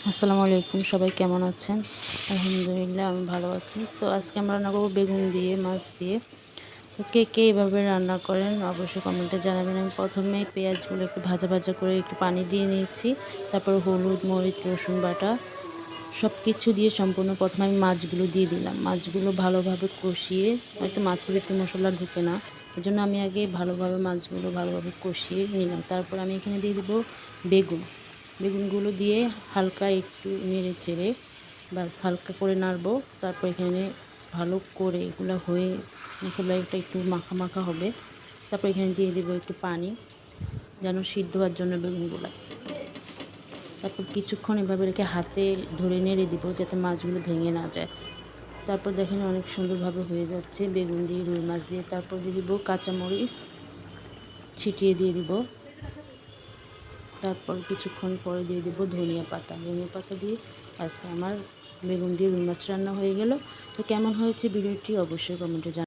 আসসালামু আলাইকুম, সবাই কেমন আছেন? আলহামদুলিল্লাহ আমি ভালো আছি। তো আজকে আমরা রান্না করবো বেগুন দিয়ে, মাছ দিয়ে। তো কে কে এভাবে রান্না করেন অবশ্যই কমেন্টে জানাবেন। আমি প্রথমে পেঁয়াজগুলো একটু ভাজা ভাজা করে একটু পানি দিয়ে নিয়েছি। তারপর হলুদ, মরিচ, রসুন বাটা সব কিছু দিয়ে সম্পূর্ণ প্রথমে আমি মাছগুলো দিয়ে দিলাম। মাছগুলো ভালোভাবে কষিয়ে, হয়তো মাছের ভিতরে মশলা ঢুকে না, এজন্য আমি আগে মাছগুলো ভালোভাবে কষিয়ে নিলাম। তারপর আমি এখানে দিয়ে দেবো বেগুন। বেগুনগুলো দিয়ে হালকা একটু নেড়ে চেড়ে ব্যাস হালকা করে নাড়বো। তারপর এখানে ভালো করে এগুলো হয়ে মশলাটা একটু মাখা মাখা হবে। তারপর এখানে দিয়ে দেবো একটু পানি, যেন সিদ্ধ হওয়ার জন্য বেগুনগুলো। তারপর কিছুক্ষণ এভাবে রেখে হাতে ধরে নেড়ে দিব যাতে মাছগুলো ভেঙে না যায়। তারপর দেখেন অনেক সুন্দরভাবে হয়ে যাচ্ছে বেগুন দিয়ে, রুই মাছ দিয়ে। তারপর দিয়ে দিব কাঁচামরিচ ছিটিয়ে দিয়ে দিব। তারপর কিছুক্ষণ পরে দিয়ে দেবো ধনিয়া পাতা। ধনিয়া পাতা দিয়ে ব্যাস আমার বেগুন দিয়ে রুই মাছ রান্না হয়ে গেল। তো কেমন হয়েছে ভিডিওটি অবশ্যই কমেন্টে জানাবেন।